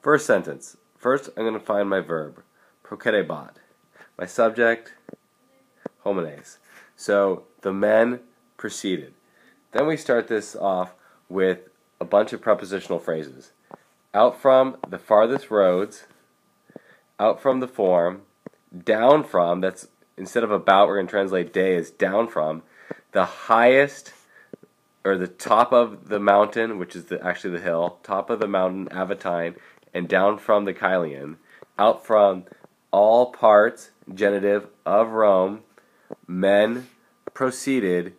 First sentence. First, I'm going to find my verb, prokerebat. My subject, homines. So, the men proceeded. Then we start this off with a bunch of prepositional phrases. Out from the farthest roads, out from the form, down from, that's instead of about, we're going to translate day as down from, the highest, or the top of the mountain, which is actually the hill, top of the mountain, Avatine, and down from the Kylian, out from all parts, genitive, of Rome, men proceeded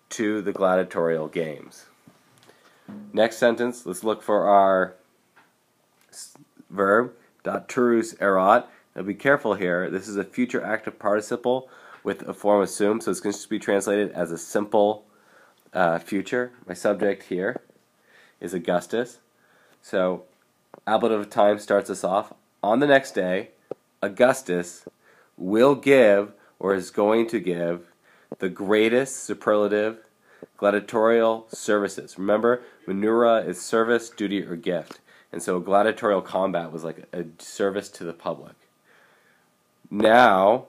to the gladiatorial games. Next sentence, let's look for our verb, turus erat. Now be careful here, this is a future active participle with a form assumed, so it's going to be translated as a simple future. My subject here is Augustus. So, ablative of time starts us off. On the next day, Augustus will give, or is going to give, the greatest superlative gladiatorial services. Remember, menura is service, duty, or gift. And so gladiatorial combat was like a service to the public. Now,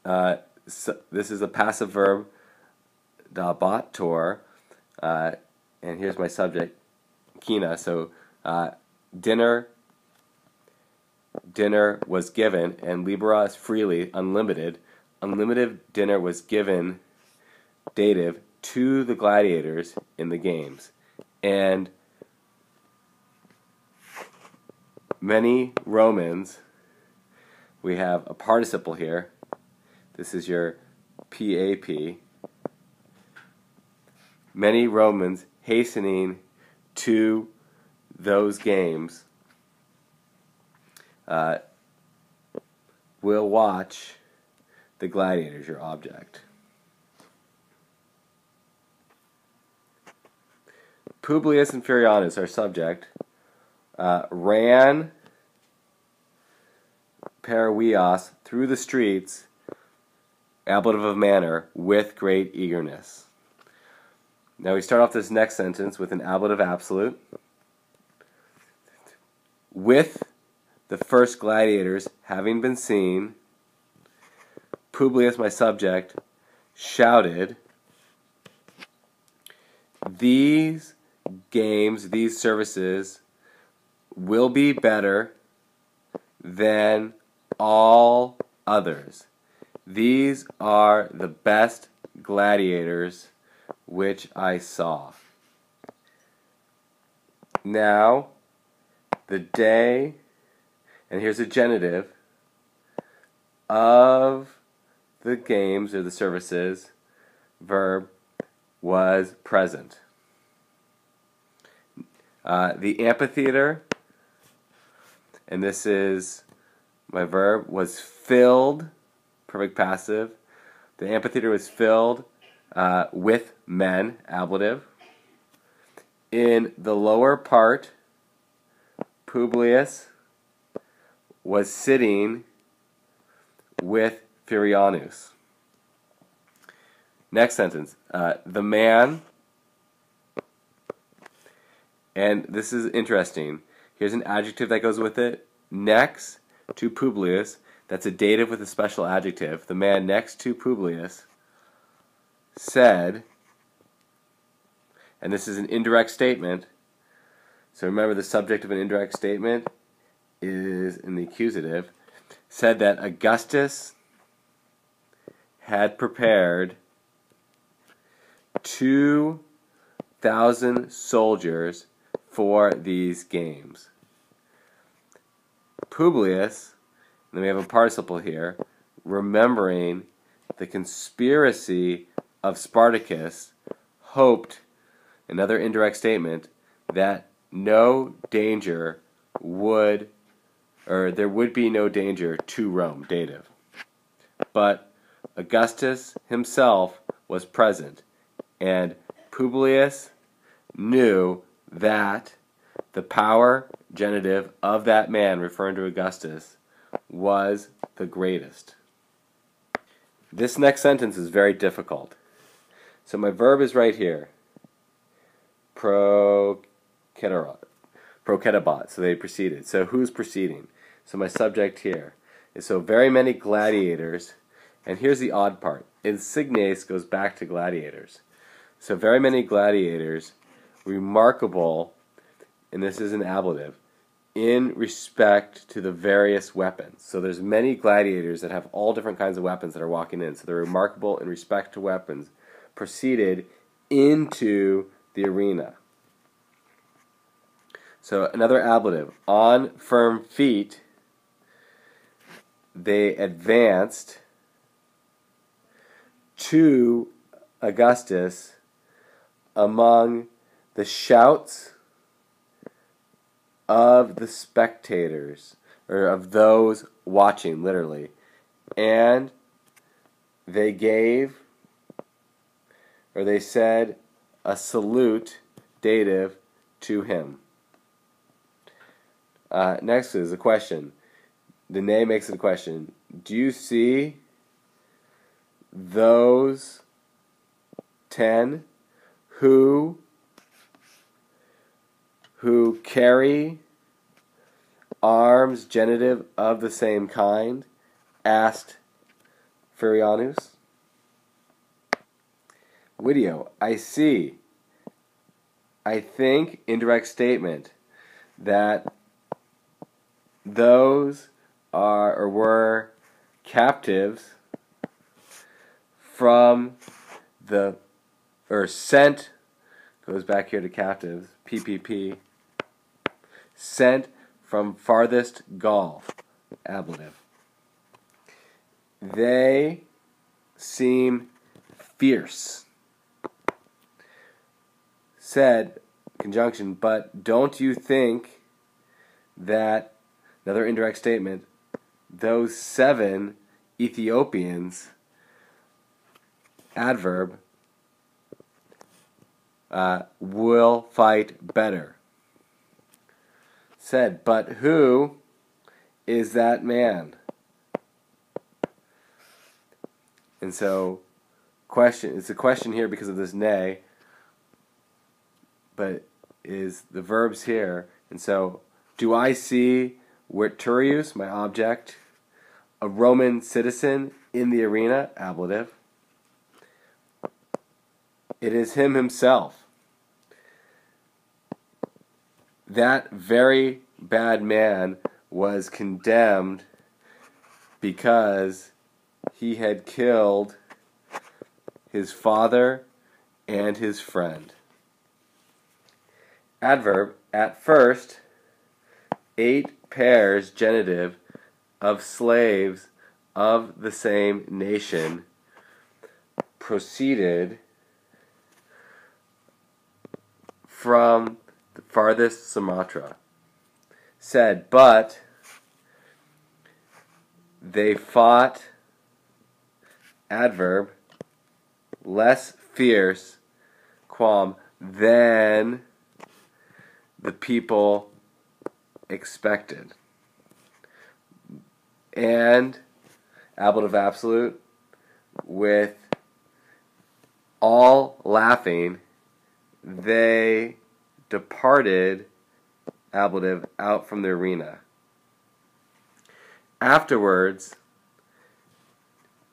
this is a passive verb, dabator, and here's my subject, kina. So dinner was given, and libera is freely, unlimited. Unlimited dinner was given, dative, to the gladiators in the games. And many Romans, we have a participle here. This is your PAP. Many Romans hastening to those games will watch the gladiators, your object. Publius and Furianus, our subject, ran periweos through the streets, ablative of manner, with great eagerness. Now we start off this next sentence with an ablative absolute. With the first gladiators having been seen, Publius, my subject, shouted, "These games, these services, will be better than all others. These are the best gladiators which I saw." Now, the day, and here's a genitive, of the games, or the services, verb, was present. The amphitheater, and this is my verb, was filled, perfect passive. The amphitheater was filled with men, ablative. In the lower part, Publius was sitting with Furianus. Next sentence, the man, and this is interesting. Here's an adjective that goes with it. Next to Publius, that's a dative with a special adjective. The man next to Publius said, and this is an indirect statement, so remember the subject of an indirect statement is in the accusative, said that Augustus had prepared 2,000 soldiers for these games. Publius, and then we have a participle here, remembering the conspiracy of Spartacus, hoped, another indirect statement, that no danger would, or there would be no danger to Rome, dative. But Augustus himself was present, and Publius knew that the power, genitive, of that man, referring to Augustus, was the greatest. This next sentence is very difficult. So my verb is right here. Proketerat. Proketabat. So they proceeded. So who's proceeding? So my subject here is so very many gladiators. And here's the odd part. Insignes goes back to gladiators. So very many gladiators, remarkable, and this is an ablative, in respect to the various weapons. So there's many gladiators that have all different kinds of weapons that are walking in. So they're remarkable in respect to weapons, proceeded into the arena. So another ablative. On firm feet, they advanced to Augustus among the shouts of the spectators, or of those watching, literally. And they gave, or they said, a salute, dative, to him. Next is a question. Danae makes it a question. Do you see those 10 who carry arms genitive of the same kind? Asked Furianus. Video. I see. I think, indirect statement, that those are or were captives from the, or sent, goes back here to captives, PPP, sent from farthest Gaul, ablative. They seem fierce. Said, conjunction, but don't you think that, another indirect statement, those 7 Ethiopians, adverb, will fight better? Said, but who is that man? And so, question, it's a question here because of this ne, but is the verbs here. And so, do I see Virturius, my object, a Roman citizen in the arena, ablative? It is him himself. That very bad man was condemned because he had killed his father and his friend. Adverb, at first, 8 pairs genitive of slaves of the same nation proceeded from the farthest Sumatra. Said, but they fought, adverb, less fierce, quam, than the people expected. And, ablative absolute, with all laughing, they departed, ablative, out from the arena. Afterwards,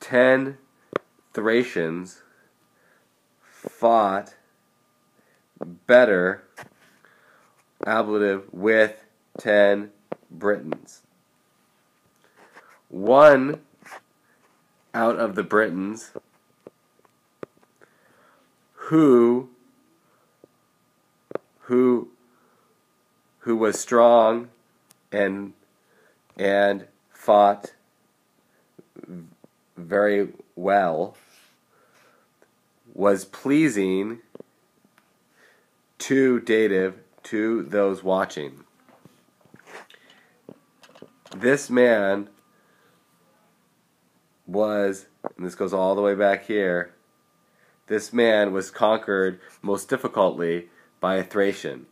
10 Thracians fought better, ablative, with 10 Britons. One out of the Britons who was strong and fought very well, was pleasing to dative, to those watching. This man was, and this goes all the way back here, this man was conquered most difficultly by a Thracian.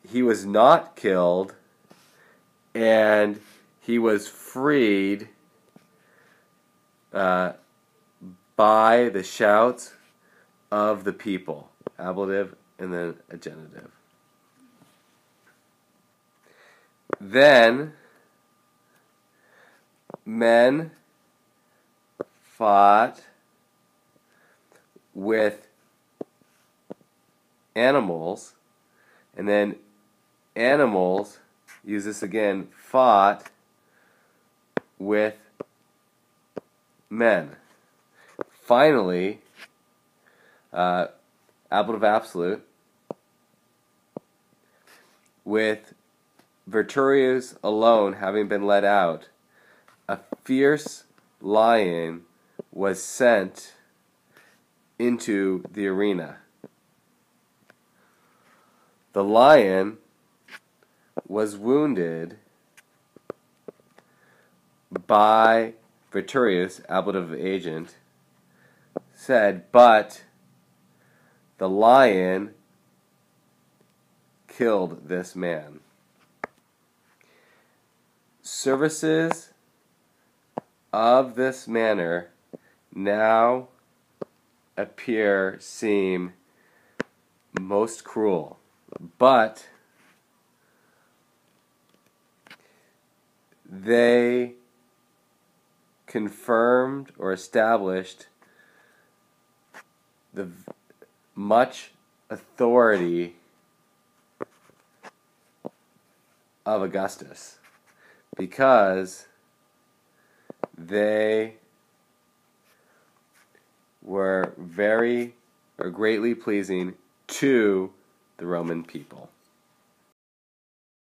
He was not killed, and he was freed by the shouts of the people. Ablative and then a genitive. Then men fought with animals, and then animals, use this again, fought with men. Finally, Ablative Absolute, with Viturius alone having been let out, a fierce lion was sent into the arena. The lion was wounded by Viturius, ablative agent, said, but the lion killed this man. Services of this manner now seem most cruel, but they confirmed or established the much authority of Augustus, because they were greatly pleasing to the Roman people.